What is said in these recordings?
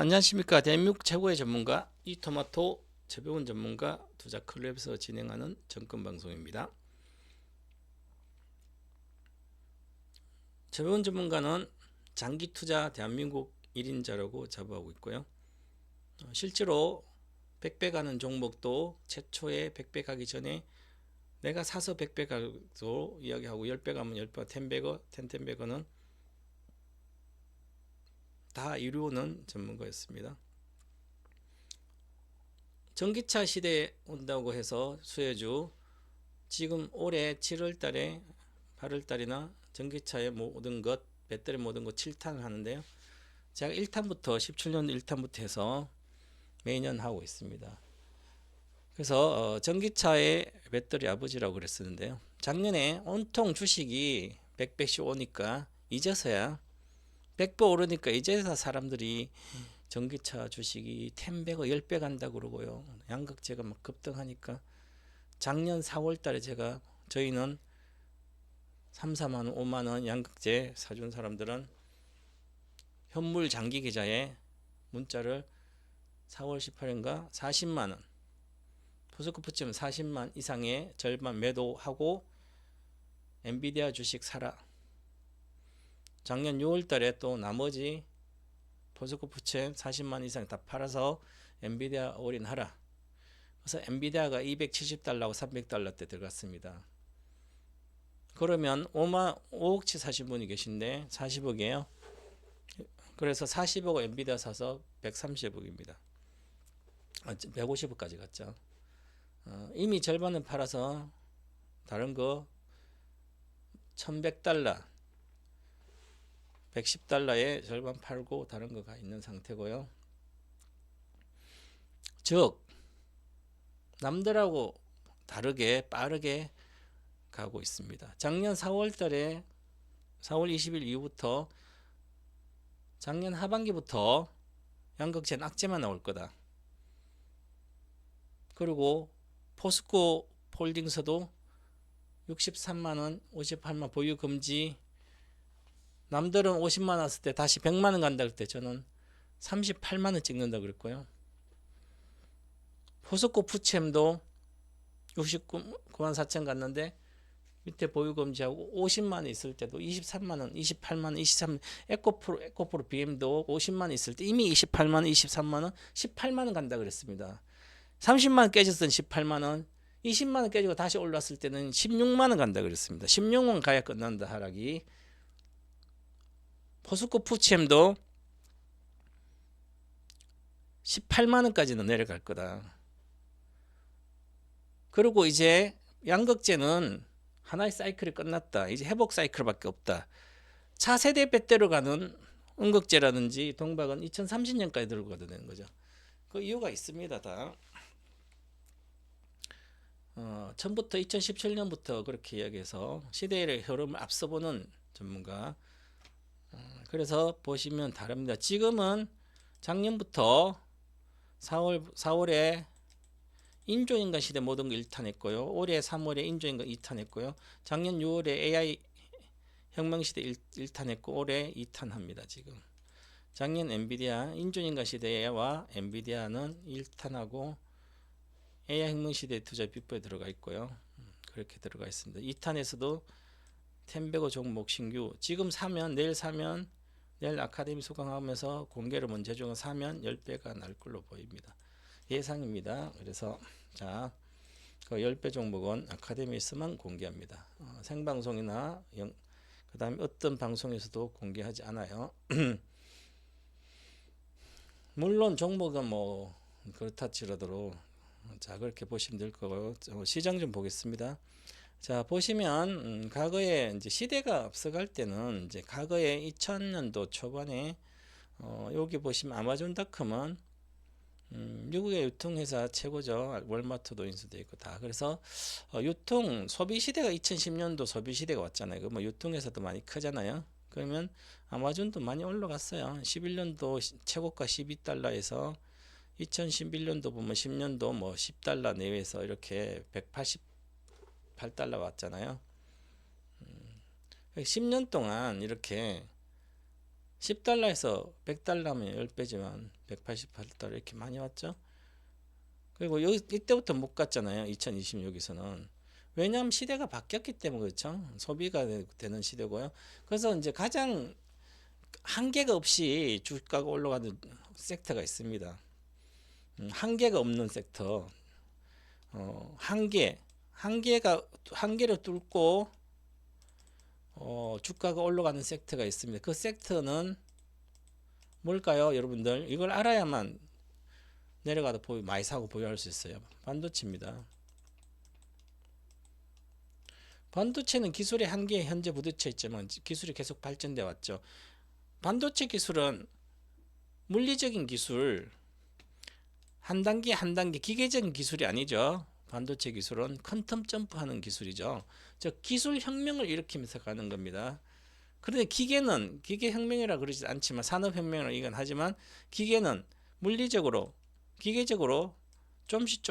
안녕하십니까. 대한민국 최고의 전문가 이토마토 재배원 전문가 투자 클럽에서 진행하는 정권 방송입니다. 재배원 전문가는 장기 투자 대한민국 1인자라고 자부하고 있고요. 실제로 100배 가는 종목도 최초에 100배 가기 전에 내가 사서 100배 가도 이야기하고 10배 가면 10배, 10배거, 10배거는 다 이루는 전문가였습니다. 전기차 시대에 온다고 해서 수혜주 지금 올해 7월 달에 8월 달이나 전기차의 모든 것 배터리 모든 것 7탄을 하는데요. 제가 1탄부터 17년 1탄부터 해서 매년 하고 있습니다. 그래서 전기차의 배터리 아버지라고 그랬었는데요. 작년에 온통 주식이 100배씩 오니까 이제서야 100배 오르니까 이제서 사람들이 전기차 주식이 10배가 10배 간다 그러고요. 양극재가 막 급등하니까 작년 4월 달에 저희는 3, 4만원, 5만원 양극재 사준 사람들은 현물 장기 계좌에 문자를 4월 18일인가 40만원 포스코 푸치면 40만 이상의 절반 매도하고 엔비디아 주식 사라. 작년 6월 달에 또 나머지 포스코 푸치 40만 이상 다 팔아서 엔비디아 올인하라. 그래서 엔비디아가 270달러하고 300달러대 들어갔습니다. 그러면 5억치 사신 분이 계신데 40억이에요. 그래서 40억 엔비디아 사서 130억입니다. 150억까지 갔죠. 이미 절반은 팔아서 다른 거 1100달러 110달러에 절반 팔고 다른 거 가 있는 상태고요. 즉 남들하고 다르게 빠르게 가고 있습니다. 작년 4월 달에 4월 20일 이후부터 작년 하반기부터 양극재 악재만 나올 거다. 그리고 포스코 폴딩스도 63만원 58만 보유 금지. 남들은 50만원 왔을 때 다시 100만원 간다 그럴 때 저는 38만원 찍는다 그랬고요. 포스코 푸챔도 69만 4천 갔는데 밑에 보유 금지하고 50만원 있을 때도 23만원 28만원 23만원 에코프로 BM도 50만원 있을 때 이미 28만원 23만원 18만원 간다 그랬습니다. 30만원 깨졌던 18만원 20만원 깨지고 다시 올랐을 때는 16만원 간다 그랬습니다. 16만 가야 끝난다 하락이. 포스코 푸치엠도 18만원까지는 내려갈 거다. 그리고 이제 양극재는 하나의 사이클이 끝났다. 이제 회복 사이클밖에 없다. 차세대 배터리로 가는 음극재라든지 동박은 2030년까지 들고 가도 되는 거죠. 그 이유가 있습니다. 다. 처음부터 2017년부터 그렇게 이야기해서 시대의 흐름을 앞서보는 전문가. 그래서 보시면 다릅니다. 지금은 작년부터 4월에 인조인간 시대 모든 거 1탄 했고요. 올해 3월에 인조인간 2탄 했고요. 작년 6월에 AI 혁명 시대 1탄 했고 올해 2탄 합니다. 지금 작년 엔비디아 인조인간 시대와 엔비디아는 1탄하고 AI 혁명 시대 투자 빅보에 들어가 있고요. 그렇게 들어가 있습니다. 2탄에서도 텐베고 종목 신규 지금 사면 내일 아카데미 수강하면서 공개를 먼저 해주고 사면 10배가 날 걸로 보입니다. 예상입니다. 그래서 자, 그 10배 종목은 아카데미에서만 공개합니다. 생방송이나 그 다음에 어떤 방송에서도 공개하지 않아요. 물론 종목은 뭐 그렇다 치더라도 자 그렇게 보시면 될 거고요. 시장 좀 보겠습니다. 자 보시면 과거에 이제 시대가 앞서갈 때는 이제 과거에 2000년도 초반에 여기 보시면 아마존닷컴은 미국의 유통회사 최고죠. 월마트도 인수되어 있고 다. 그래서 유통 소비 시대가 2010년도 소비 시대가 왔잖아요. 뭐 유통회사도 많이 크잖아요. 그러면 아마존도 많이 올라갔어요. 11년도 최고가 12달러에서 2011년도 보면 10년도 뭐 10달러 내외에서 이렇게 188달러 왔잖아요. 10년 동안 이렇게 10달러에서 100달러면 10배지만 188달러 이렇게 많이 왔죠. 그리고 여기 이때부터 못 갔잖아요. 2026에서는. 왜냐하면 시대가 바뀌었기 때문에 그렇죠. 소비가 되는 시대고요. 그래서 이제 가장 한계가 없이 주가가 올라가는 섹터가 있습니다. 한계가 없는 섹터. 한계를 뚫고 주가가 올라가는 섹터가 있습니다. 그 섹터는 뭘까요, 여러분들? 이걸 알아야만 내려가도 많이 사고 보유할 수 있어요. 반도체입니다. 반도체는 기술의 한계에 현재 부딪혀 있지만 기술이 계속 발전돼 왔죠. 반도체 기술은 물리적인 기술, 한 단계 한 단계 기계적인 기술이 아니죠. 반도체 기술은 퀀텀 점프하는 기술이죠. 즉 기술 혁명을 일으키면서 가는 겁니다. 그런데 기계는 기계 혁명이라 그러지 않지만 산업 혁명을 이건 하지만 기계는 물리적으로 기계적으로 좀씩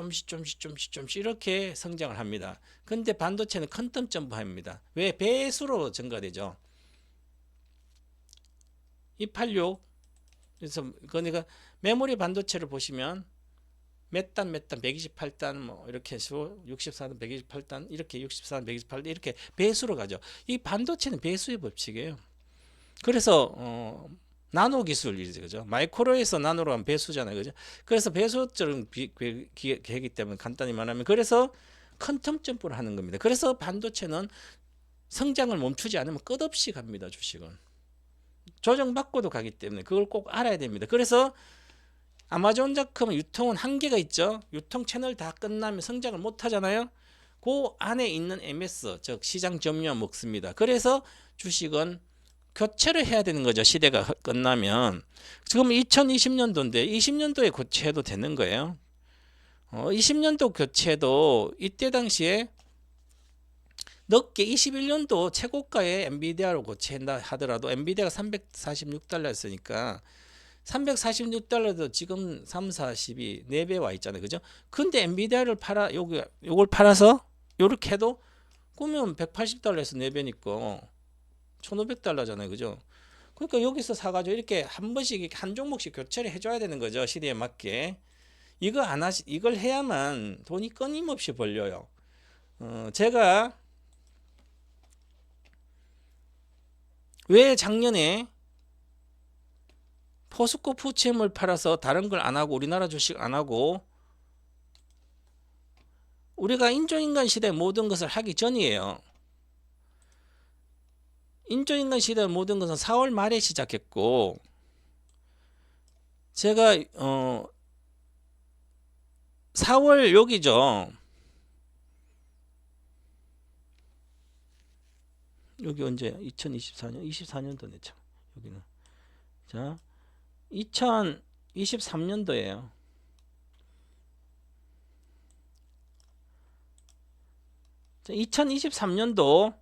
이렇게 성장을 합니다. 근데 반도체는 퀀텀 점프합니다. 왜? 배수로 증가되죠. 286 그래서 그러니까 메모리 반도체를 보시면 몇 단 128단 뭐 이렇게 해서 64단 128단 이렇게 64단 128단 이렇게 배수로 가죠. 이 반도체는 배수의 법칙이에요. 그래서 나노 기술이죠, 그죠? 마이크로에서 나노로 하면 배수잖아요, 그죠? 그래서 배수처럼 되기 때문에 간단히 말하면 그래서 퀀텀 점프를 하는 겁니다. 그래서 반도체는 성장을 멈추지 않으면 끝없이 갑니다, 주식은. 조정받고도 가기 때문에 그걸 꼭 알아야 됩니다. 그래서 아마존닷컴 유통은 한계가 있죠. 유통 채널 다 끝나면 성장을 못 하잖아요. 그 안에 있는 MS, 즉 시장 점유율 먹습니다. 그래서 주식은 교체를 해야 되는 거죠. 시대가 끝나면. 지금 2020년도인데 20년도에 교체해도 되는 거예요. 20년도 교체도 이때 당시에 늦게 21년도 최고가의 엔비디아로 교체한다 하더라도 엔비디아가 346달러였으니까 346달러도 지금 3, 40이 4배 와 있잖아요. 그죠? 근데 엔비디아를 요걸 팔아서 요렇게 해도 꾸면 180달러에서 4배니까 1500달러잖아요. 그죠? 그러니까 여기서 사가지고 이렇게 한 번씩 한 종목씩 교체를 해줘야 되는 거죠. 시대에 맞게. 이걸 해야만 돈이 끊임없이 벌려요. 제가 왜 작년에 포스코 푸치엠을 팔아서 다른 걸 안 하고 우리나라 주식 안 하고 우리가 인조인간 시대 모든 것을 하기 전이에요. 인조인간 시대 모든 것은 4월 말에 시작했고 제가 4월 여기죠. 여기 언제 2024년 24년도네 참 여기는 자 2023년도예요. 자, 2023년도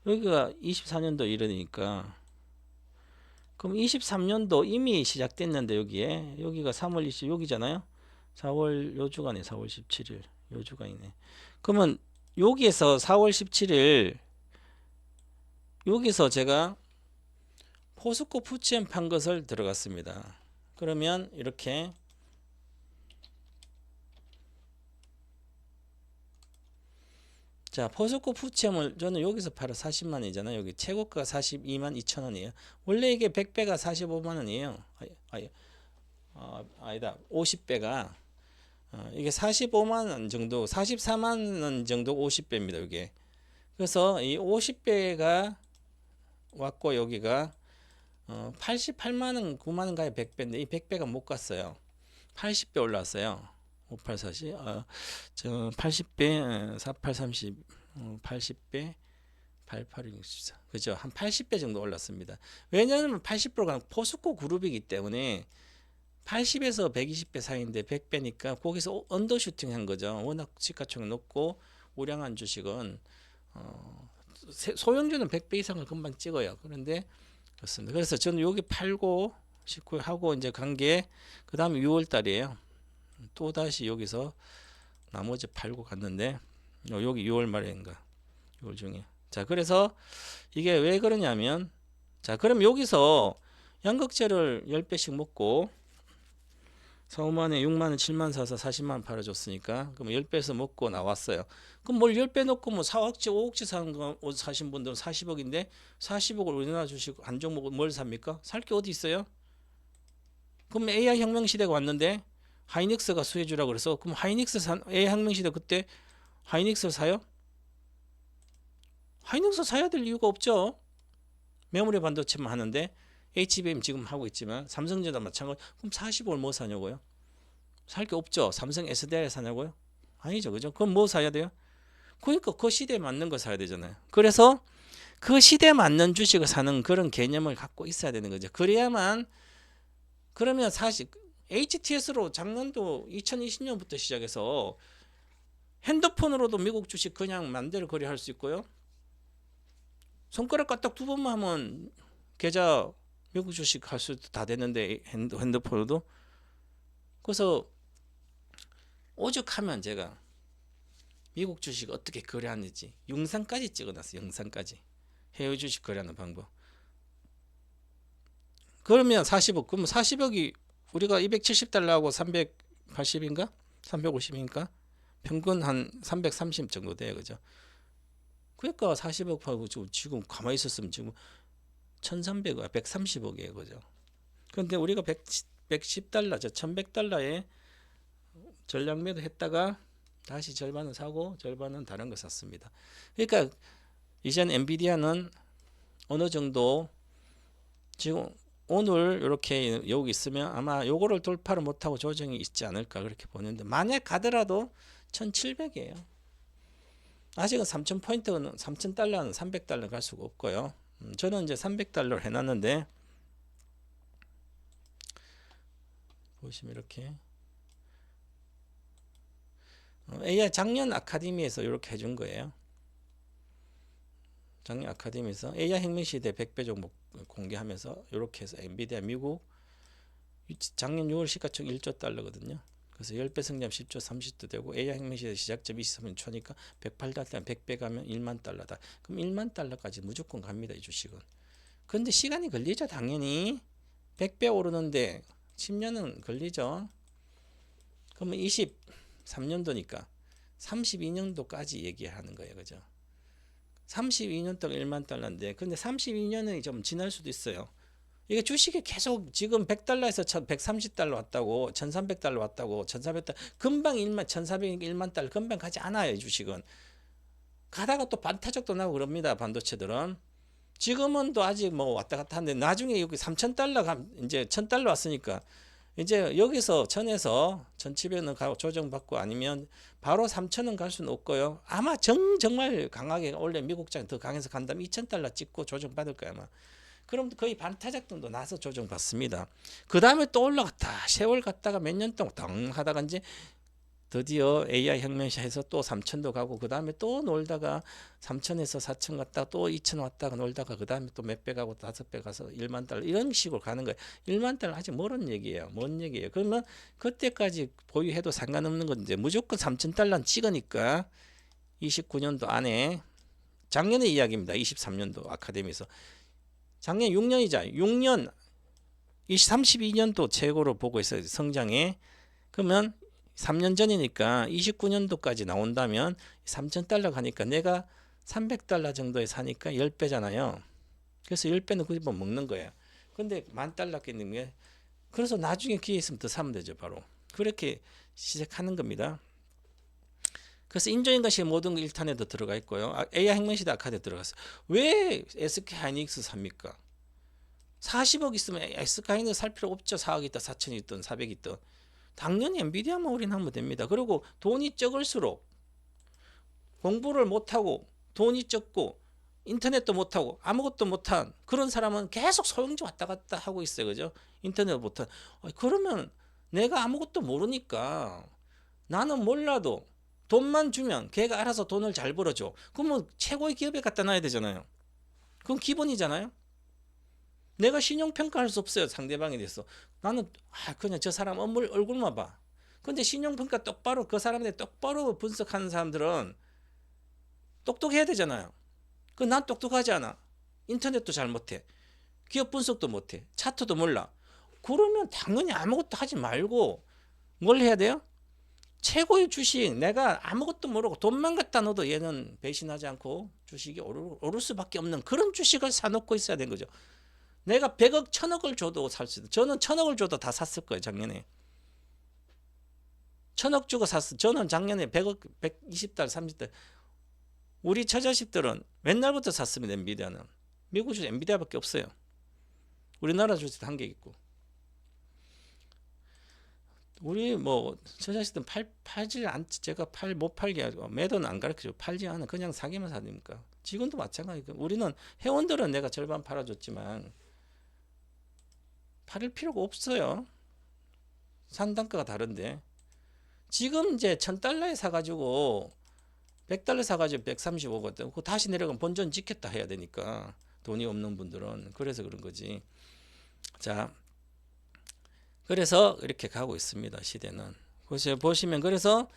여기가 24년도 이러니까 그럼 23년도 이미 시작됐는데 여기가 3월 20 여기잖아요. 4월 요 주간에 4월 17일 요 주간이네. 그러면 여기에서 4월 17일 여기서 제가 포스코 푸치엠 판 것을 들어갔습니다. 그러면 이렇게 자 포스코 푸치엠을 저는 여기서 팔아 40만원이잖아요. 여기 최고가가 42만 2천원이에요. 원래 이게 100배가 45만원이에요. 아니다 50배가 이게 45만원 정도 44만원 정도 50배입니다. 이게 그래서 이 50배가 왔고 여기가 88만원 9만원 가에 100배인데 이 100배가 못 갔어요. 80배 올랐어요. 5840 80배 4830 80배 8864 그죠? 한 80배 정도 올랐습니다. 왜냐하면 80%가 포스코 그룹이기 때문에 80에서 120배 사이인데 100배니까 거기서 언더슈팅 한 거죠. 워낙 시가총이 높고 우량한 주식은 소형주는 100배 이상을 금방 찍어요. 그런데 그렇습니다. 그래서 저는 여기 팔고 19 하고 이제 간 게 그 다음에 6월 달이에요. 또 다시 여기서 나머지 팔고 갔는데 여기 6월 말인가 6월 중에 자 그래서 이게 왜 그러냐면 자 그럼 여기서 양극재를 10배씩 먹고 4, 5만에 6만원, 7만 사서 40만원 팔아줬으니까 그럼 10배에서 먹고 나왔어요. 그럼 뭘 10배 넣고 뭐 4억치, 5억치 사는 거 사신 분들은 40억인데 40억을 우리나라 주식 한 종목을 뭘 삽니까? 살 게 어디 있어요? 그럼 AI 혁명 시대가 왔는데 하이닉스가 수혜주라 그래서 그럼 하이닉스 AI 혁명 시대 그때 하이닉스를 사요? 하이닉스 사야 될 이유가 없죠. 메모리 반도체만 하는데 HBM 지금 하고 있지만 삼성전자 마찬가지. 그럼 40을 뭐 사냐고요? 살 게 없죠. 삼성 SDI 사냐고요? 아니죠, 그죠? 그럼 뭐 사야 돼요? 그러니까 그 시대에 맞는 거 사야 되잖아요. 그래서 그 시대에 맞는 주식을 사는 그런 개념을 갖고 있어야 되는 거죠. 그래야만 그러면 사실 HTS로 작년도 2020년부터 시작해서 핸드폰으로도 미국 주식 그냥 맘대로 거래할 수 있고요. 손가락 까딱 두 번만 하면 계좌 미국 주식 할 수 다 되는데 핸드폰으로도. 그래서 오죽하면 제가 미국 주식 어떻게 거래하는지 영상까지 찍어놨어요. 영상까지. 해외 주식 거래하는 방법. 그러면 40억. 그러면 40억이 우리가 270달러하고 380인가? 350인가? 평균 한 330 정도 돼요. 그죠? 그러니까 40억 하고 지금 가만히 있었으면 지금 1300억, 130억이에요. 그죠? 근데 우리가 110달러, 1100달러에 전량 매도 했다가 다시 절반은 사고 절반은 다른 거 샀습니다. 그러니까 이젠 엔비디아는 어느 정도 지금 오늘 이렇게 여기 있으면 아마 요거를 돌파를 못하고 조정이 있지 않을까 그렇게 보는데 만약 가더라도 1700이에요. 아직은 3000포인트는 3000달러는 300달러 갈 수가 없고요. 저는 이제 300달러를 해놨는데 보시면 이렇게 AI 작년 아카데미에서 이렇게 해준 거예요. 작년 아카데미에서 AI 혁명시대 100배 종목 공개하면서 이렇게 해서 엔비디아 미국 작년 6월 시가총 1조 달러거든요. 그래서 10배 성장 10조 30도 되고 AI 혁명시대 시작점 23년 초니까 108달러 100배 가면 1만 달러다. 그럼 1만 달러까지 무조건 갑니다. 이 주식은. 그런데 시간이 걸리죠. 당연히 100배 오르는데 10년은 걸리죠. 그러면 23년도니까 32년도까지 얘기하는 거예요. 그죠? 32년 동안 1만 달러인데 근데 32년이 좀 지날 수도 있어요. 이게 주식이 계속 지금 100달러에서 130달러 왔다고 1300달러 왔다고 1400달러 금방 1만 1400 1만 달러 금방 가지 않아요. 이 주식은. 가다가 또 반타작도 나고 그럽니다. 반도체들은. 지금은 또 아직 뭐 왔다 갔다 하는데 나중에 여기 3000달러 이제 1000달러 왔으니까 이제 여기서 1000에서 1700원 가고 조정받고 아니면 바로 3000원 갈 수는 없고요. 아마 정말 강하게 원래 미국장 더 강해서 간다면 2000달러 찍고 조정받을 거야 아마. 그럼 거의 반타작 정도 나서 조정받습니다. 그 다음에 또 올라갔다 세월 갔다가 몇 년 동안 덩 하다가 이제 드디어 AI 혁명시에서 또 3천도 가고 그 다음에 또 놀다가 3천에서 4천 갔다가 또 2천 왔다가 놀다가 그 다음에 또 몇 배 가고 5배 가서 1만 달러 이런 식으로 가는 거예요. 1만 달러 아직 멀은 얘기예요. 먼 얘기예요. 그러면 그때까지 보유해도 상관없는 건데 무조건 3천 달러는 찍으니까 29년도 안에 작년의 이야기입니다. 23년도 아카데미에서 작년 6년이자 6년 32년도 최고로 보고 있어요. 성장에. 그러면 3년 전이니까 29년도까지 나온다면 3,000달러 가니까 내가 300달러 정도에 사니까 10배잖아요. 그래서 10배는 그 집은 먹는 거예요. 근데 10,000달러겠는 그래서 나중에 기회 있으면 더 사면 되죠. 바로. 그렇게 시작하는 겁니다. 그래서 인조인간식 모든 1탄에도 들어가 있고요. AI 혁명시대 아카데미에 들어갔어요. 왜 SK하이닉스 삽니까? 40억 있으면 SK하이닉스 살 필요 없죠. 4억 있다, 4천이 있든 400이 있든. 당연히 엔비디아만 올인하면 됩니다. 그리고 돈이 적을수록 공부를 못하고 돈이 적고 인터넷도 못하고 아무것도 못한 그런 사람은 계속 소형주 왔다 갔다 하고 있어요. 그죠? 인터넷 못한. 그러면 내가 아무것도 모르니까 나는 몰라도 돈만 주면 걔가 알아서 돈을 잘 벌어줘. 그러면 최고의 기업에 갖다 놔야 되잖아요. 그건 기본이잖아요. 내가 신용평가할 수 없어요. 상대방에 대해서. 나는 그냥 저 사람 얼굴만 봐. 근데 신용평가 똑바로 그 사람에 대해 똑바로 분석하는 사람들은 똑똑해야 되잖아요. 난 똑똑하지 않아. 인터넷도 잘 못해. 기업 분석도 못해. 차트도 몰라. 그러면 당연히 아무것도 하지 말고 뭘 해야 돼요? 최고의 주식, 내가 아무것도 모르고 돈만 갖다 넣어도 얘는 배신하지 않고 주식이 오를 수밖에 없는 그런 주식을 사놓고 있어야 되는 거죠. 내가 100억, 1000억을 줘도 살 수 있어. 저는 1000억을 줘도 다 샀을 거예요, 작년에. 1000억 주고 샀어. 저는 작년에 100억, 120달, 30달. 우리 처자식들은 맨날부터 샀습니다, 엔비디아는. 미국 주식 엔비디아밖에 없어요. 우리나라 주식도 한 개 있고. 우리 뭐 처자식들은 팔지 않지. 제가 못 팔게 하고 매도는 안 가르쳐줘. 팔지 않아. 그냥 사기만 사니까. 지금도 마찬가지고. 우리는 회원들은 내가 절반 팔아줬지만 팔을 필요가 없어요. 상단가가 다른데. 지금 이제 $1000에 사가지고 100달러 사가지고 135거든. 그거 다시 내려가면 본전 지켰다 해야 되니까 돈이 없는 분들은 그래서 그런 거지. 자, 그래서 이렇게 가고 있습니다. 시대는. 그래서 보시면 그래서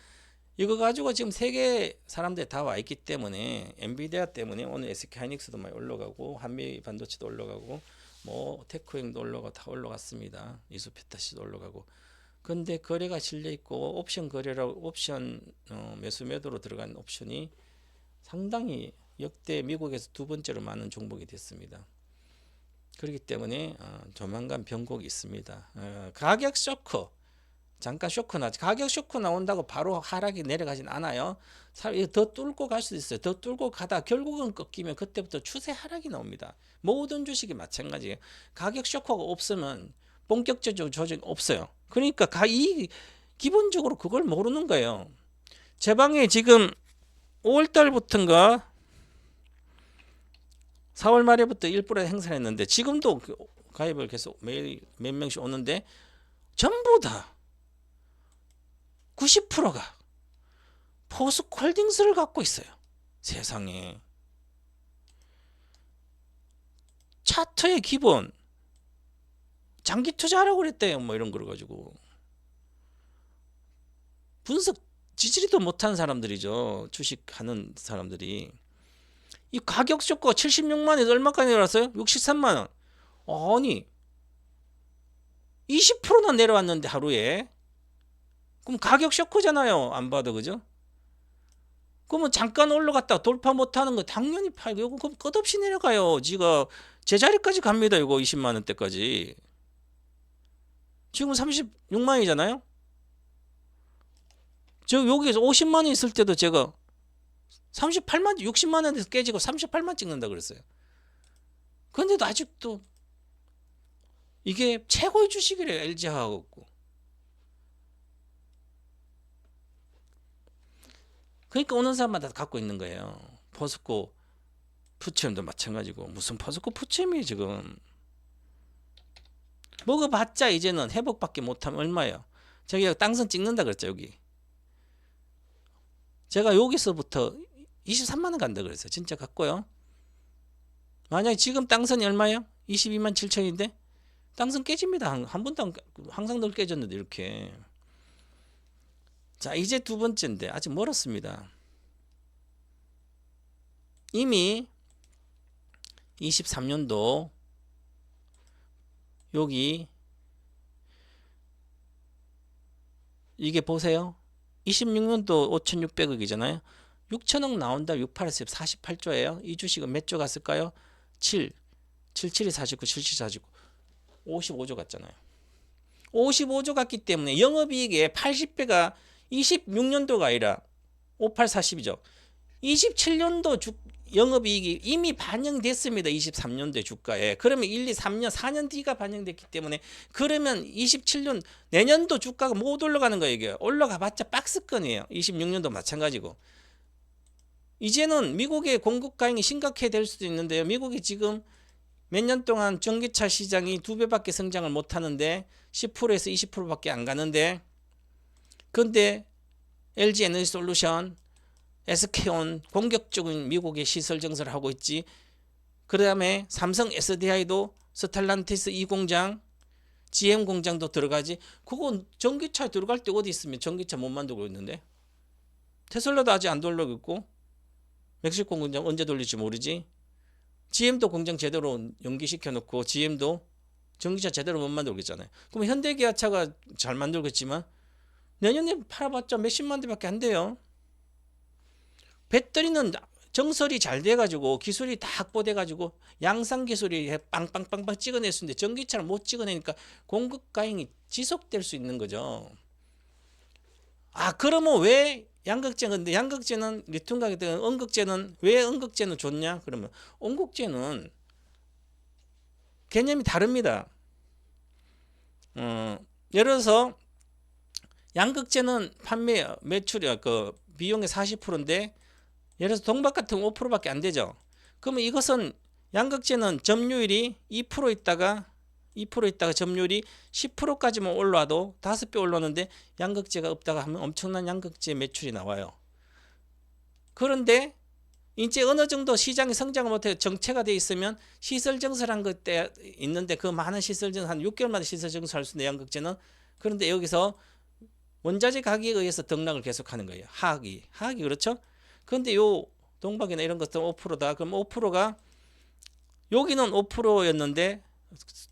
이거 가지고 지금 세계 사람들이 다 와 있기 때문에 엔비디아 때문에 오늘 SK 하이닉스도 많이 올라가고 한미 반도체도 올라가고 뭐 테크행도 올라가 다 올라갔습니다. 이수피타시도 올라가고. 근데 거래가 실려 있고 옵션 거래라고 옵션 매수 매도로 들어간 옵션이 상당히 역대 미국에서 두 번째로 많은 종목이 됐습니다. 그렇기 때문에 조만간 변곡이 있습니다. 가격 쇼크 잠깐 쇼크 나지. 가격 쇼크 나온다고 바로 하락이 내려가진 않아요. 더 뚫고 갈 수도 있어요. 더 뚫고 가다 결국은 꺾이면 그때부터 추세 하락이 나옵니다. 모든 주식이 마찬가지예요. 가격 쇼크가 없으면 본격적으로 조정이 없어요. 그러니까 기본적으로 그걸 모르는 거예요. 제 방에 지금 5월달부터인가 4월 말에부터 1% 행사를 했는데 지금도 가입을 계속 매일 몇 명씩 오는데 전부 다 90%가 포스코홀딩스를 갖고 있어요. 세상에. 차트의 기본 장기 투자하라고 그랬대요. 뭐 이런 걸 가지고 분석 지지리도 못하는 사람들이죠. 주식하는 사람들이. 이 가격 쇼크가 76만원에서 얼마까지 내려왔어요? 63만원. 아니 20%나 내려왔는데 하루에. 그럼 가격 쇼크잖아요. 안 봐도. 그죠? 그러면 잠깐 올라갔다 돌파 못하는 거 당연히 팔고 이거 그럼 끝없이 내려가요. 지가 제자리까지 갑니다. 이거 20만원대까지. 지금 36만원이잖아요. 저 여기에서 50만원 있을 때도 제가 38만 60만원에서 깨지고 38만 찍는다 그랬어요. 그런데도 아직도 이게 최고의 주식이래요. LG하고. 그러니까 오는 사람마다 갖고 있는 거예요. 포스코 푸치엠도 마찬가지고. 무슨 포스코 푸치엠이 지금 먹어봤자 이제는 회복밖에 못하면 얼마예요. 제가 땅선 찍는다 그랬죠. 여기 제가 여기서부터 23만원 간다 그랬어요. 진짜 갖고요. 만약에 지금 땅선이 얼마예요? 22만 7천인데 땅선 깨집니다. 한 번도 항상 늘 깨졌는데 이렇게. 자, 이제 두 번째인데 아직 멀었습니다. 이미 23년도 여기 이게 보세요. 26년도 5,600억이잖아요. 6천억 나온다. 6,800억 48조예요. 이 주식은 몇 조 갔을까요? 7, 77이 49, 77, 49 55조 갔잖아요. 55조 갔기 때문에 영업이익의 80배가 26년도가 아니라 58, 40이죠. 27년도 영업이익이 이미 반영됐습니다. 23년도의 주가에. 그러면 1, 2, 3년, 4년 뒤가 반영됐기 때문에 그러면 27년 내년도 주가가 못 올라가는 거예요. 이게 올라가봤자 박스권이에요. 26년도 마찬가지고. 이제는 미국의 공급 과잉이 심각해 될 수도 있는데요. 미국이 지금 몇 년 동안 전기차 시장이 2배밖에 성장을 못하는데 10%에서 20%밖에 안 가는데 근데 LG 에너지 솔루션, SK온 공격적인 미국의 시설 증설을 하고 있지. 그 다음에 삼성 SDI도 스텔란티스 2공장, GM 공장도 들어가지. 그거 전기차에 들어갈 때 어디 있으면 전기차 못 만들고 있는데. 테슬라도 아직 안 돌리고 있고 멕시코 공장 언제 돌릴지 모르지. GM도 공장 제대로 연기시켜 놓고 GM도 전기차 제대로 못 만들고 있잖아요. 그럼 현대기아차가 잘 만들고 있지만 내년에 팔아봤자 몇십만 대밖에 안 돼요. 배터리는 정설이 잘 돼가지고 기술이 다 확보돼가지고 양산 기술이 빵빵빵빵 찍어낼 수 있는데 전기차를 못 찍어내니까 공급 과잉이 지속될 수 있는 거죠. 아 그러면 왜 양극재 근데 양극재는 리튬 가격 때문에 음극재는 왜 음극재는 좋냐? 그러면 음극재는 개념이 다릅니다. 예를 들어서 양극재는 판매 매출이 그 비용의 40%인데 예를 들어서 동박 같은 5%밖에 안 되죠. 그러면 이것은 양극재는 점유율이 2% 있다가 점유율이 10%까지만 올라와도 5배 올랐는데 양극재가 없다가 하면 엄청난 양극재 매출이 나와요. 그런데 이제 어느 정도 시장이 성장을 못해 정체가 돼 있으면 시설 증설한 그때 있는데 그 많은 시설 증설 한 6개월마다 시설 증설할 수 있는 양극재는 그런데 여기서 원자재 가격에 의해서 등락을 계속하는 거예요. 하악이 그렇죠? 그런데 요 동박이나 이런 것들은 5%다. 그럼 5%가 여기는 5%였는데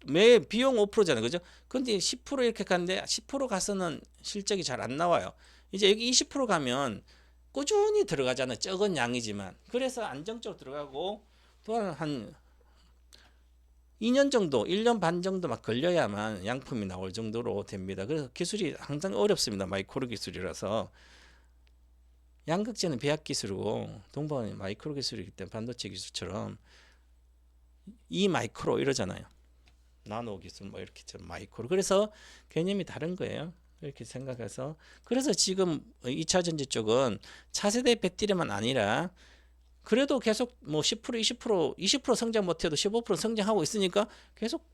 매 비용 5%잖아요. 그죠? 근데 10% 이렇게 가는데 10% 가서는 실적이 잘 안 나와요. 이제 여기 20% 가면 꾸준히 들어가잖아요. 적은 양이지만. 그래서 안정적으로 들어가고 또한 한 2년 정도, 1년 반 정도 막 걸려야만 양품이 나올 정도로 됩니다. 그래서 기술이 항상 어렵습니다. 마이크로 기술이라서. 양극재는 배합 기술이고 동방은 마이크로 기술이기 때문에 반도체 기술처럼 이 마이크로 이러잖아요. 나노 기술 뭐 이렇게 좀 마이크로. 그래서 개념이 다른 거예요. 이렇게 생각해서 그래서 지금 2차 전지 쪽은 차세대 배터리만 아니라 그래도 계속 뭐 10% 20% 성장 못해도 15% 성장하고 있으니까 계속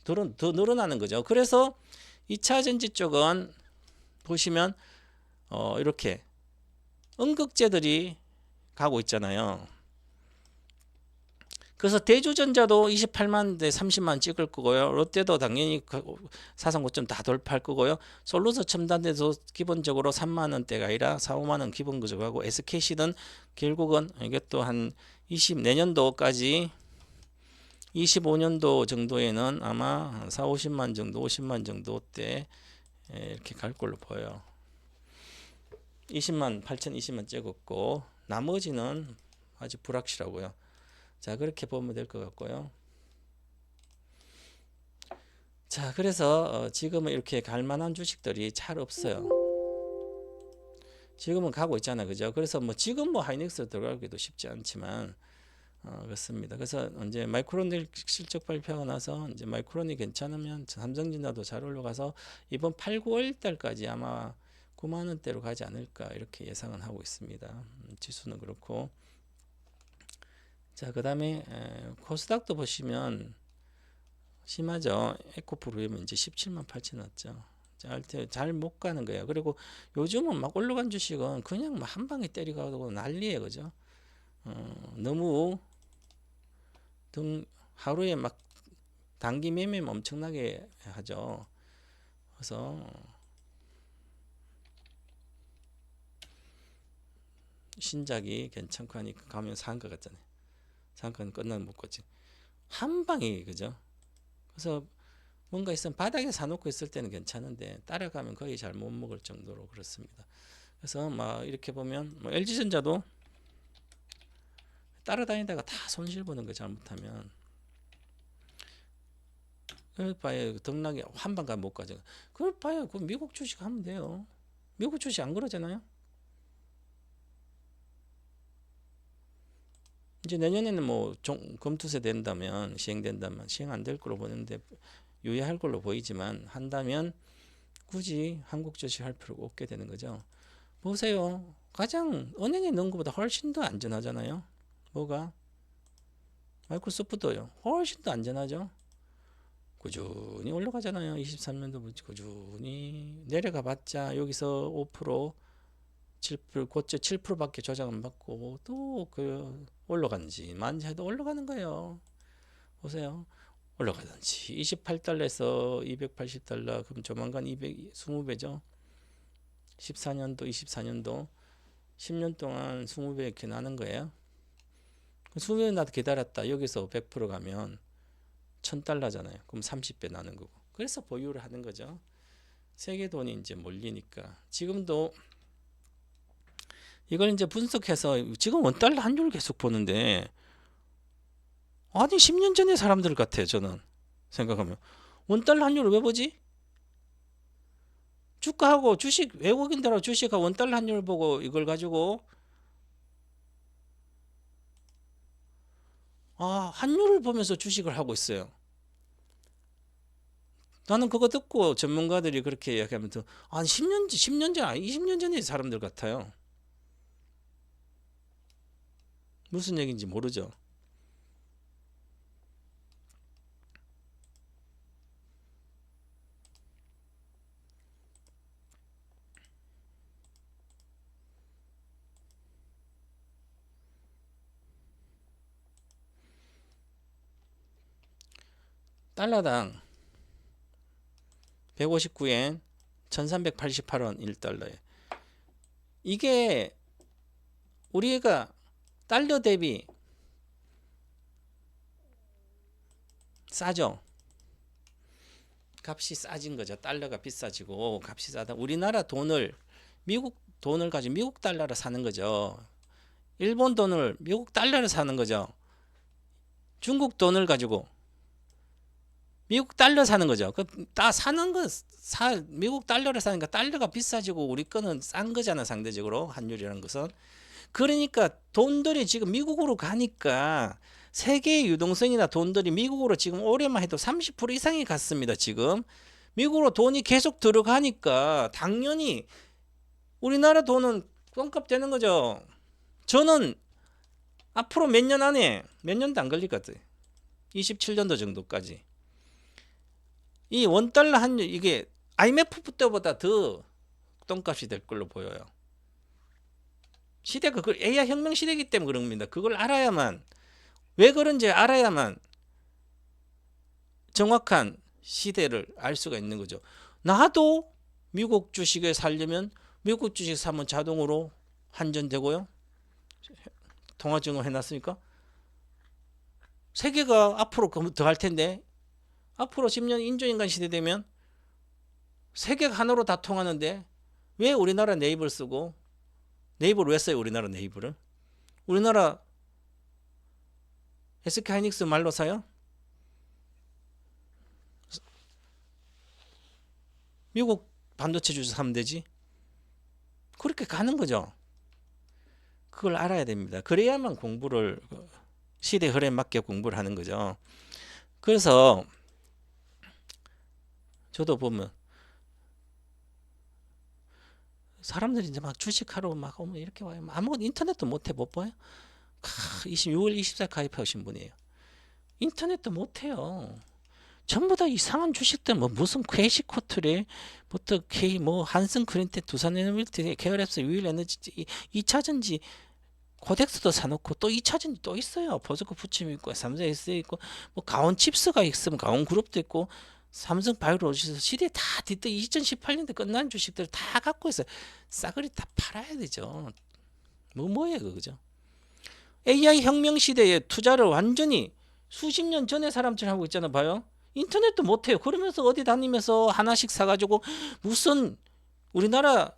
더 늘어나는 거죠. 그래서 2차 전지 쪽은 보시면 이렇게 음극재들이 가고 있잖아요. 그래서 대주전자도 28만 대 30만 찍을 거고요. 롯데도 당연히 사상 고점 다 돌파할 거고요. 솔루서 첨단대도 기본적으로 3만 원대가 아니라 4, 5만 원 기본 구조하고 SKC는 결국은 이게 또 한 내년도까지 25년도 정도에는 아마 4, 50만 정도, 50만 정도 때 이렇게 갈 걸로 보여요. 20만 8천 20만 찍었고 나머지는 아주 불확실하고요. 자 그렇게 보면 될 것 같고요. 자 그래서 지금은 이렇게 갈 만한 주식들이 잘 없어요. 지금은 가고 있잖아요. 그죠? 그래서 뭐 지금 뭐 하이닉스 들어가기도 쉽지 않지만 그렇습니다. 그래서 이제 마이크론 실적 발표가 나서 이제 마이크론이 괜찮으면 삼성전자도 잘 올라가서 이번 8, 9월 달까지 아마 9만 원대로 가지 않을까 이렇게 예상은 하고 있습니다. 지수는 그렇고 자 그다음에 코스닥도 보시면 심하죠. 에코프로면 이제 17만 8천 왔죠. 잘 못 가는 거예요. 그리고 요즘은 막 올라간 주식은 그냥 막 한 방에 때리고 난리예요, 그죠? 너무 하루에 막 단기 매매 엄청나게 하죠. 그래서 신작이 괜찮고 하니까 가면 산 것 같잖아요. 잠깐 끝나면 못 걷지. 한 방에 그죠? 그래서 뭔가 있으면 바닥에 사놓고 있을 때는 괜찮은데 따라가면 거의 잘 못 먹을 정도로 그렇습니다. 그래서 막 이렇게 보면 뭐 LG전자도 따라다니다가 다 손실 보는 거 잘못하면 그걸 봐요. 등락이 한 방가 못 가죠. 그걸 봐요. 그 미국 주식 하면 돼요. 미국 주식 안 그러잖아요. 이제 내년에는 뭐 검투세 된다면 시행된다면 시행 안 될 걸로 보는데 유예할 걸로 보이지만 한다면 굳이 한국 주식 할 필요가 없게 되는 거죠. 보세요. 가장 은행에 넣은 것보다 훨씬 더 안전하잖아요. 뭐가? 마이크로소프트요. 훨씬 더 안전하죠. 꾸준히 올라가잖아요. 23년도 꾸준히 내려가 봤자 여기서 5% 7% 고점 7%밖에 조정 안 받고 또 그 올라가는지 만지해도 올라가는 거예요. 보세요. 올라가든지 28달러에서 280달러 그럼 조만간 220배죠. 14년도 24년도 10년 동안 20배 이렇게 나는 거예요. 수면 나도 기다렸다. 여기서 100% 가면 1000달러잖아요. 그럼 30배 나는 거고. 그래서 보유를 하는 거죠. 세계 돈이 이제 몰리니까. 지금도 이걸 이제 분석해서 지금 원달러 환율 계속 보는데 아니 10년 전의 사람들 같아요. 저는 생각하면 원달러 환율을 왜 보지? 주가하고 주식 외국인들하고 주식하고 원달러 환율 보고 이걸 가지고 환율을 보면서 주식을 하고 있어요. 나는 그거 듣고 전문가들이 그렇게 이야기하면서 아니 10년 전 아니 20년 전의 사람들 같아요. 무슨 얘기인지 모르죠. 달러당 159엔 1388원 1달러에 이게 우리가 달러 대비 싸죠. 값이 싸진 거죠. 달러가 비싸지고 값이 싸다. 우리나라 돈을 미국 돈을 가지고 미국 달러를 사는 거죠. 일본 돈을 미국 달러를 사는 거죠. 중국 돈을 가지고 미국 달러 사는 거죠. 다 사는 거 미국 달러를 사니까 달러가 비싸지고 우리 거는 싼 거잖아 상대적으로 환율이라는 것은. 그러니까 돈들이 지금 미국으로 가니까 세계의 유동성이나 돈들이 미국으로 지금 올해만 해도 30% 이상이 갔습니다. 지금 미국으로 돈이 계속 들어가니까 당연히 우리나라 돈은 똥값 되는 거죠. 저는 앞으로 몇 년 안에 몇 년도 안 걸릴 것 같아요. 27년도 정도까지 이 원달러 환율 이게 IMF 때보다 더 똥값이 될 걸로 보여요. 시대가 그 AI 혁명 시대이기 때문에 그런 겁니다. 그걸 알아야만 왜 그런지 알아야만 정확한 시대를 알 수가 있는 거죠. 나도 미국 주식에 살려면 미국 주식 사면 자동으로 환전되고요. 통화증을 해놨으니까 세계가 앞으로 더 할 텐데 앞으로 10년 인조인간 시대 되면 세계가 하나로 다 통하는데 왜 우리나라 네이버를 쓰고 네이버를 왜 써요? 우리나라 네이버를 우리나라 SK하이닉스 말로 사요? 미국 반도체 주식 사면 되지. 그렇게 가는 거죠. 그걸 알아야 됩니다. 그래야만 공부를 시대 흐름에 맞게 공부를 하는 거죠. 그래서 저도 보면 사람들이 이제 막 주식하러 막 오면 이렇게 와요. 아무것도 인터넷도 못해 못 봐요. 6월 24일 가입하신 분이에요. 인터넷도 못해요. 전부 다 이상한 주식들 뭐 무슨 퀘시코트래 부터 K 뭐 한승 크린텍 두산에너빌티 계열앱스 유일에너지 2차전지 코덱스도 사놓고 또 2차전지 또 있어요. 버스코 푸침 있고 삼성 S 있고 뭐 가온 칩스가 있으면 가온 그룹도 있고 삼성 바이오로직스 시대 다 뒤때 2018년대 끝난 주식들 다 갖고 있어요. 싸그리 다 팔아야 되죠. 뭐예요 그죠? AI 혁명 시대에 투자를 완전히 수십 년 전에 사람처럼 하고 있잖아 봐요. 인터넷도 못해요. 그러면서 어디 다니면서 하나씩 사가지고 무슨 우리나라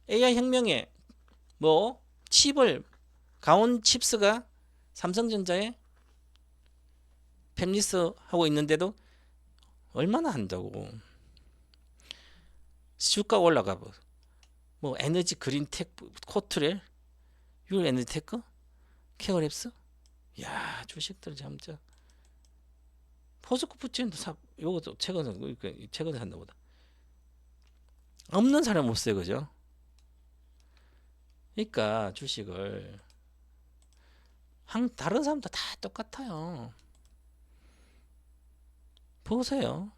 AI 혁명에 뭐 칩을 가온 칩스가 삼성전자에 팹리스 하고 있는데도 얼마나 한다고. 주가 올라가 뭐 에너지 그린텍 코트렐 유일 에너지테크 케어랩스 야 주식들 진짜 포스코 푸친도 사 요것도 최근에 산다 보다 없는 사람 없어요 그죠? 그러니까 주식을 다른 사람도 다 똑같아요. 보세요.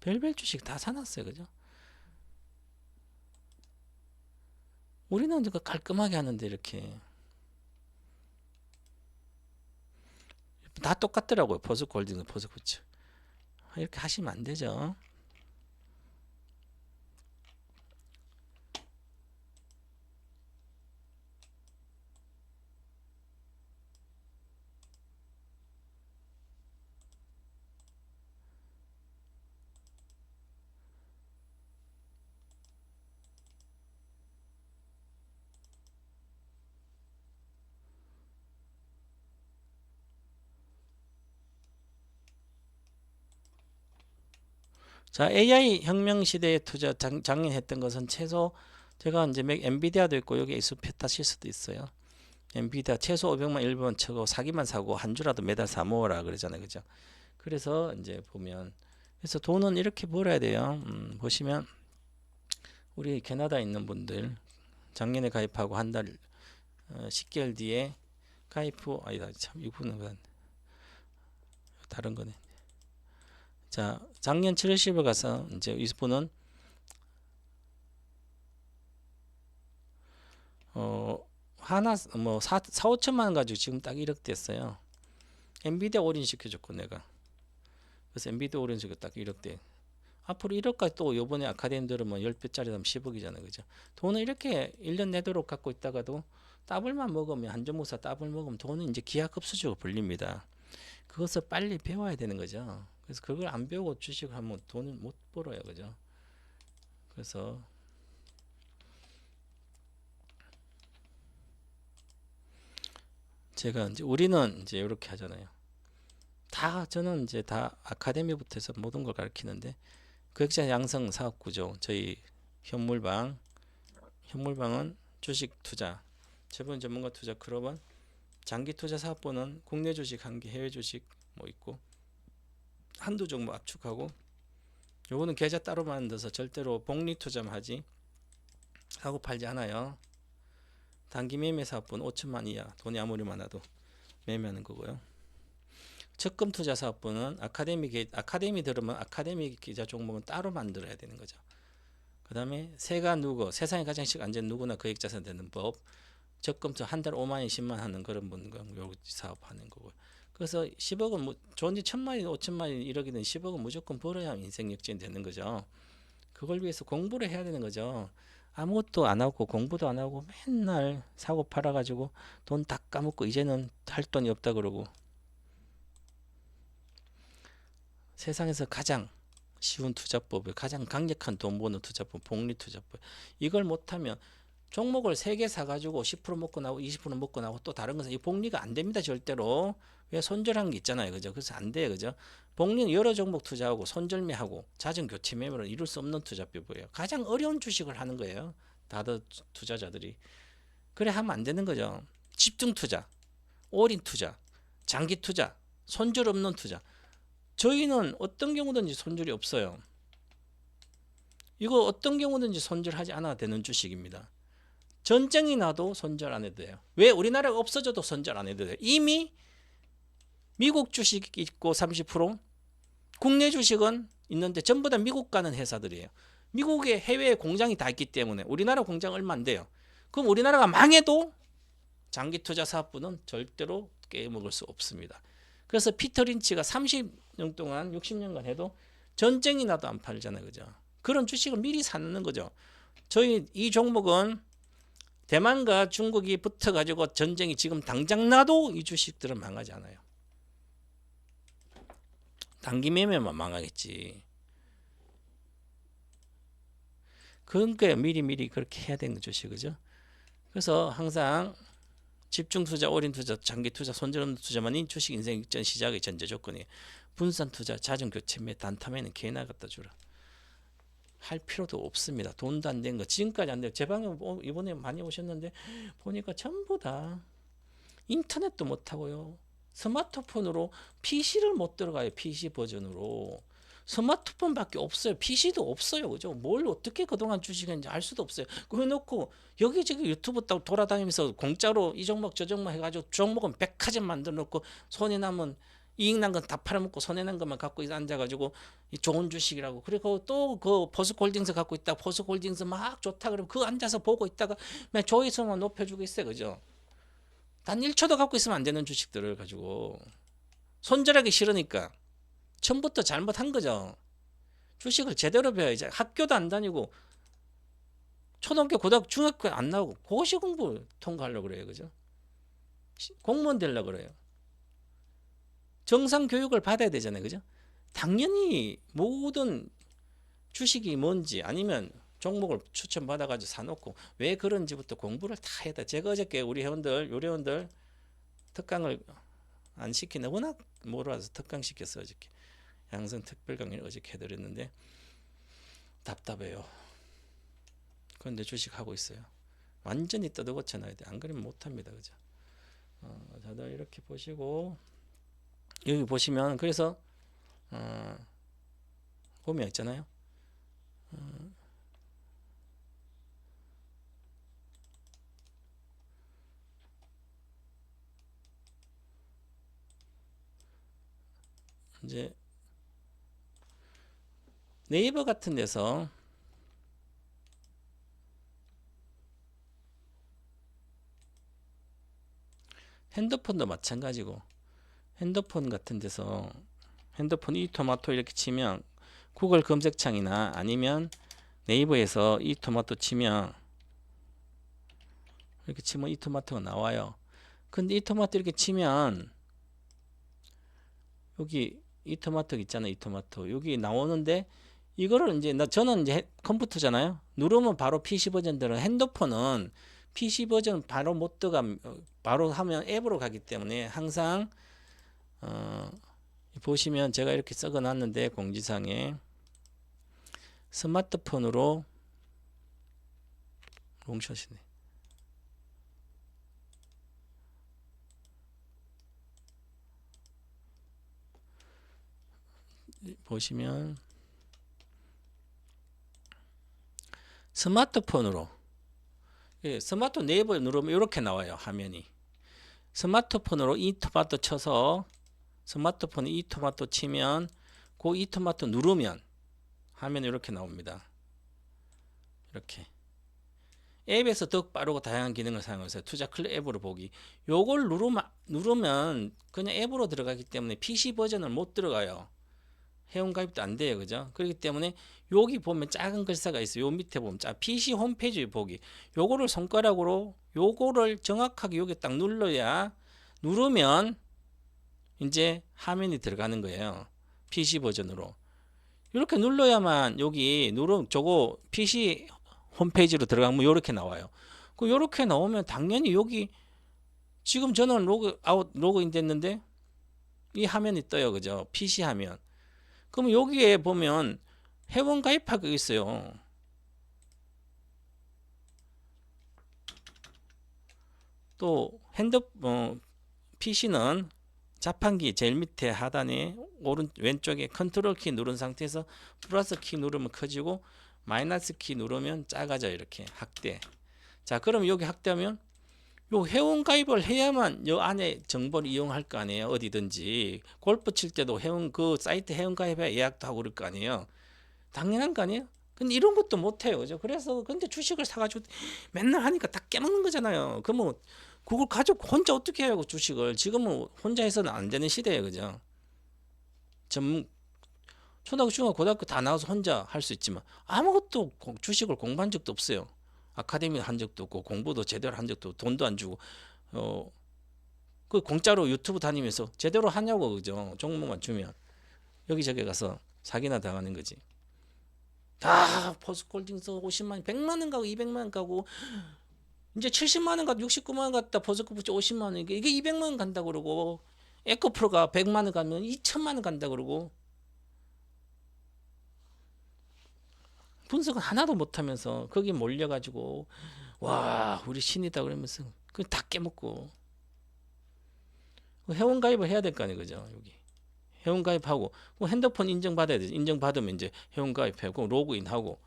별별 주식 다 사놨어요. 그죠? 우리는 이거 깔끔하게 하는데 이렇게 다 똑같더라고요. 포스코홀딩, 포스코츠 이렇게 하시면 안 되죠. 자, AI 혁명 시대에 투자 작년 했던 것은 최소 제가 이제 엔비디아도 있고 여기 에스페타시스도 있어요. 엔비디아 최소 500만 1번 쳐고 사기만 사고 한 주라도 매달 사 모으라 그러잖아요. 그죠? 그래서 이제 보면 그래서 돈은 이렇게 벌어야 돼요. 보시면 우리 캐나다에 있는 분들 작년에 가입하고 한 달 10개월 뒤에 가입 후 아니다 참 이분은 다른 거네. 자, 작년 7월 10일 가서 이제 이분은 하나 뭐 5천만 원 가지고 지금 딱 1억 됐어요. 엔비디아 올인 시켜줬고 내가. 그래서 엔비디아 올인 시켜 딱 1억 돼. 앞으로 1억까지 또 요번에 아카데미 들으면 10배짜리 하면 10억이잖아요. 그죠? 돈을 이렇게 1년 내도록 갖고 있다가도 더블만 먹으면 한전무사 더블 먹으면 돈은 이제 기하급수적으로 불립니다. 그것을 빨리 배워야 되는 거죠. 그래서 그걸 안 배우고 주식을 하면 돈을 못 벌어요. 그죠? 그래서 제가 이제 우리는 이제 이렇게 하잖아요. 다 저는 이제 다 아카데미부터 해서 모든 걸 가르치는데 고객자 양성 사업 구조 저희 현물방은 주식 투자 재본 전문가 투자 클럽은 장기 투자 사업부는 국내 주식 한 개 해외 주식 뭐 있고 한두 종목 압축하고 요거는 계좌 따로 만들어서 절대로 복리 투자만 하지 사고 팔지 않아요. 단기 매매 사업부는 5천만 이하 돈이 아무리 많아도 매매하는 거고요. 적금 투자 사업부는 아카데미 들으면 아카데미 계좌 종목은 따로 만들어야 되는 거죠. 그 다음에 세가 누구 세상에 가장 안전 누구나 거액자산 되는 법 적금 한 달 5만 원 10만 하는 그런 분과 요 사업하는 거고요. 그래서 10억은 뭐 좋은지 1,000만 원 5천만 원 1억이든 10억은 무조건 벌어야 인생 역전이 되는 거죠. 그걸 위해서 공부를 해야 되는 거죠. 아무것도 안 하고 공부도 안 하고 맨날 사고 팔아가지고 돈 다 까먹고 이제는 할 돈이 없다 그러고 세상에서 가장 쉬운 투자법을 가장 강력한 돈 버는 투자법 복리 투자법 이걸 못하면 종목을 3개 사가지고 10% 먹고 나고 20% 먹고 나고 또 다른 것은 이 복리가 안 됩니다. 절대로. 왜 손절한 게 있잖아요. 그죠? 그래서 안 돼요. 그죠? 복리는 여러 종목 투자하고 손절매하고 자전 교체 매매로 이룰 수 없는 투자법이에요. 가장 어려운 주식을 하는 거예요. 다들 투자자들이. 그래 하면 안 되는 거죠. 집중 투자, 올인 투자, 장기 투자, 손절 없는 투자. 저희는 어떤 경우든지 손절이 없어요. 이거 어떤 경우든지 손절하지 않아도 되는 주식입니다. 전쟁이 나도 손절 안 해도 돼요. 왜? 우리나라가 없어져도 손절 안 해도 돼요. 이미 미국 주식 있고 30% 국내 주식은 있는데 전부 다 미국 가는 회사들이에요. 미국에 해외에 공장이 다 있기 때문에 우리나라 공장 얼마 안 돼요. 그럼 우리나라가 망해도 장기 투자 사업부는 절대로 깨먹을 수 없습니다. 그래서 피터 린치가 30년 동안 60년간 해도 전쟁이 나도 안 팔잖아요. 그죠? 그런 주식을 미리 사는 거죠. 저희 이 종목은 대만과 중국이 붙어가지고 전쟁이 지금 당장 나도 이 주식들은 망하지 않아요. 단기 매매만 망하겠지. 그러니까 미리 그렇게 해야 되는 주식 그죠? 그래서 항상 집중 투자, 올인 투자, 장기 투자, 손절 없는 투자만이 주식 인생 역전 시작의 전제 조건이에요. 분산 투자, 자전 교체 매 단타매는 개나 갖다 주라. 할 필요도 없습니다. 돈도 안 된 거 지금까지 안 돼요. 제 방에 이번에 많이 오셨는데 보니까 전부 다 인터넷도 못 하고요. 스마트폰으로 PC를 못 들어가요. PC 버전으로. 스마트폰밖에 없어요. PC도 없어요. 그죠? 뭘 어떻게 그동안 주식했는지 알 수도 없어요. 그거 놓고 여기저기 유튜브 돌아다니면서 공짜로 이 종목 저 종목 해가지고 종목은 백화점 만들어 놓고 손해 남은 이익 난 건 다 팔아먹고 손해 난 것만 갖고 앉아가지고 좋은 주식이라고 그리고 또 그 포스코홀딩스 갖고 있다 포스코홀딩스 막 좋다 그러면 그 앉아서 보고 있다가 조회수만 높여주고 있어요. 그죠? 단 1초도 갖고 있으면 안 되는 주식들을 가지고 손절하기 싫으니까 처음부터 잘못한 거죠. 주식을 제대로 배워야지. 학교도 안 다니고 초등학교, 고등학교, 중학교 안 나오고 고시 공부 통과하려고 그래요. 그죠? 공무원 되려고 그래요. 정상 교육을 받아야 되잖아요. 그죠? 당연히 모든 주식이 뭔지 아니면 종목을 추천받아가지고 사놓고 왜 그런지부터 공부를 다 해야 돼. 제가 어저께 우리 요리원들 특강을 안 시키네. 워낙 몰라서 특강 시켰어요. 어저께. 양성 특별 강의 어저께 해드렸는데 답답해요. 그런데 주식 하고 있어요. 완전히 뜯어고쳐 놔야 돼. 안 그러면 못합니다. 그죠? 다들 이렇게 보시고 여기 보시면 그래서 보면 있잖아요. 이제 네이버 같은 데서 핸드폰도 마찬가지고 핸드폰 같은 데서 핸드폰 이토마토 이렇게 치면 구글 검색창이나 아니면 네이버에서 이토마토 치면 이렇게 치면 이토마토가 나와요. 근데 이토마토 이렇게 치면 여기 이토마토 있잖아요. 이토마토 여기 나오는데 이거를 이제 저는 이제 컴퓨터잖아요. 누르면 바로 PC 버전들은 핸드폰은 PC 버전 바로 못 들어가 바로 하면 앱으로 가기 때문에 항상 보시면 제가 이렇게 썩어 놨는데 공지사항에 스마트폰으로 롱샷이네. 보시면 스마트폰으로 스마트 네이버 누르면 이렇게 나와요. 화면이. 스마트폰으로 이토마토 쳐서 스마트폰에 이토마토 치면 그 이토마토 누르면 화면이 이렇게 나옵니다. 이렇게 앱에서 더 빠르고 다양한 기능을 사용해서 투자 클릭 앱으로 보기. 요걸 누르면 그냥 앱으로 들어가기 때문에 PC 버전을 못 들어가요. 회원 가입도 안 돼요. 그죠? 그렇기 때문에 여기 보면 작은 글자가 있어요. 요 밑에 보면 PC 홈페이지 보기. 요거를 손가락으로 요거를 정확하게 여기 딱 누르면 이제 화면이 들어가는 거예요. PC 버전으로. 이렇게 눌러야만 여기 저거 PC 홈페이지로 들어가면 이렇게 나와요. 이렇게 나오면 당연히 여기 지금 저는 로그인 됐는데 이 화면이 떠요. 그죠? PC 화면. 그럼 여기에 보면 회원 가입하기 있어요. 또 PC는 자판기 제일 밑에 하단에 왼쪽에 컨트롤 키 누른 상태에서 플러스 키 누르면 커지고 마이너스 키 누르면 작아져. 이렇게 확대. 자, 그럼 여기 확대하면 요 회원 가입을 해야만 요 안에 정보를 이용할 거 아니에요. 어디든지 골프 칠 때도 그 사이트 회원 가입해 예약도 하고 그럴 거 아니에요. 당연한 거 아니에요? 근데 이런 것도 못 해요. 그죠? 그래서 근데 주식을 사가지고 맨날 하니까 다 깨먹는 거잖아요. 그러면 그걸 가지고 혼자 어떻게 해요? 주식을 지금은 혼자 해서는 안 되는 시대예요. 그죠? 초등학교, 중학교, 고등학교 다 나와서 혼자 할 수 있지만 아무것도 주식을 공부한 적도 없어요. 아카데미 한 적도 없고 공부도 제대로 한 적도 없고 돈도 안 주고 그 공짜로 유튜브 다니면서 제대로 하냐고. 그죠? 종목만 주면 여기저기 가서 사기나 당하는 거지. 다 포스코홀딩스 50만 100만 원 가고 200만 원 가고 이제 70만 원 가고 69만 원 갔다 포스코 붙여 50만 원 이게 200만 원 간다 그러고 에코프로가 100만 원 가면 2천만 원 간다 그러고 분석은 하나도 못하면서 거기 몰려가지고 와 우리 신이다 그러면서 그 다 깨먹고 회원 가입을 해야 될 거 아니에요. 그죠? 여기 회원 가입하고 핸드폰 인증받아야 되죠. 인증받으면 이제 회원 가입하고 로그인하고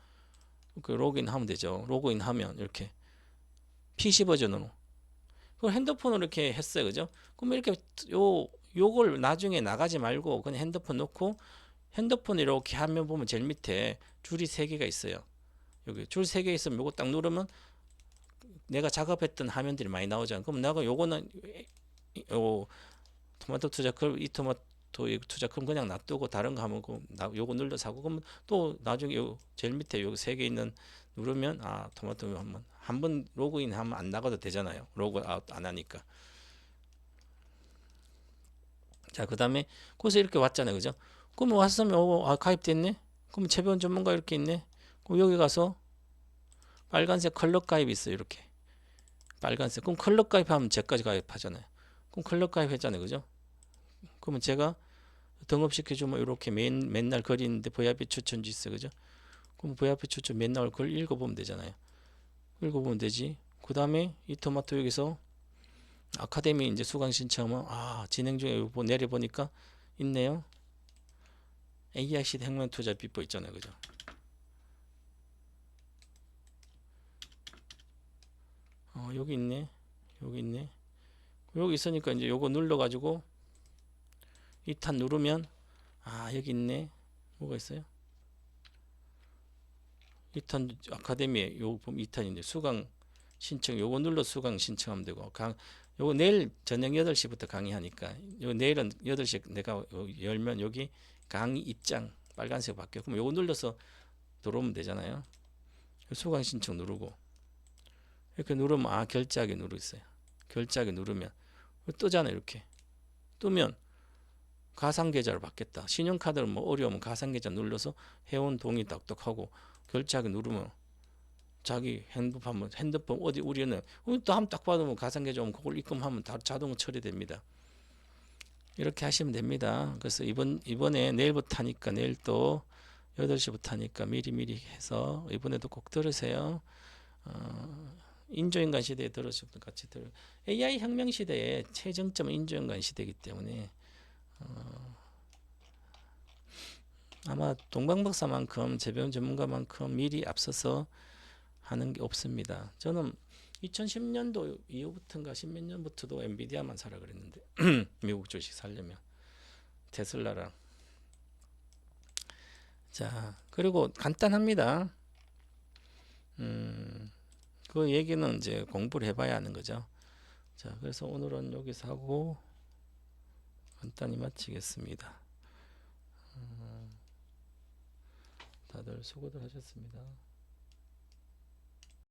그 로그인하면 되죠. 로그인하면 이렇게 PC 버전으로 그걸 핸드폰으로 이렇게 했어요. 그죠? 그럼 이렇게 요걸 나중에 나가지 말고 그냥 핸드폰 놓고 핸드폰 이렇게 화면 보면 제일 밑에 줄이 3개가 있어요. 여기 줄 3개 있으면 요거 딱 누르면 내가 작업했던 화면들이 많이 나오잖아요. 그럼 내가 요거는 요 토마토 투자 이 토마토 투자 그럼 그냥 놔두고 다른 거 하면 요거 눌러 사고 그러면 또 나중에 요 제일 밑에 요 3개 있는 누르면 토마토 한번 로그인 하면 안 나가도 되잖아요. 로그 아웃 안 하니까. 자, 그다음에 거기서 이렇게 왔잖아요. 그죠? 그럼 왔으면 가입됐네. 그럼 채변 전문가 이렇게 있네. 그럼 여기 가서 빨간색 클럽 가입 있어요. 이렇게. 빨간색. 그럼 클럽 가입하면 제까지 가입하잖아요. 그럼 클럽 가입했잖아요. 그죠? 그러면 제가 등업시켜주면 이렇게 맨날 거리는데 VIP 추천주 있어, 그죠? 그럼 VIP 추천 맨날 그걸 읽어보면 되잖아요. 읽어보면 되지. 그 다음에 이 토마토 여기서 아카데미 이제 수강 신청하면 진행 중에 내려보니까 있네요. AI 시대 혁명 투자 비법 있잖아요, 그죠? 여기 있네. 여기 있네. 여기 있으니까 이제 요거 눌러가지고 2탄 누르면 여기 있네. 뭐가 있어요? 2탄 아카데미에 요거 보면 2탄인데 수강 신청 요거 눌러 수강 신청하면 되고 요거 내일 저녁 8시부터 강의하니까 요 내일은 8시 내가 열면 여기 강의 입장 빨간색 바뀌어. 그럼 요거 눌러서 들어오면 되잖아요. 수강 신청 누르고 이렇게 누르면 결제하기 누르 있어요. 결제하기 누르면 뜨잖아요. 이렇게 뜨면 가상계좌를 받겠다. 신용카드를 뭐 어려우면 가상계좌 눌러서 회원 동의 딱딱하고 결제하기 누르면 자기 핸드폰 어디 우리는 또 한번 딱 받으면 가상계좌 오면 그걸 입금하면 다 자동 처리됩니다. 이렇게 하시면 됩니다. 그래서 이번에 내일부터 하니까 내일 또 8시부터 하니까 미리 해서 이번에도 꼭 들으세요. 인조인간 시대에 들으실 분 같이 들으. AI 혁명 시대의 최정점은 인조인간 시대이기 때문에 아마 동방박사만큼 재배운 전문가만큼 미리 앞서서 하는 게 없습니다. 저는 2010년도 이후부터인가 10몇 년부터도 엔비디아만 사라 그랬는데 미국 주식 살려면 테슬라랑 자 그리고 간단합니다. 그 얘기는 이제 공부를 해봐야 하는 거죠. 자 그래서 오늘은 여기서 하고 간단히 마치겠습니다. 다들 수고들 하셨습니다.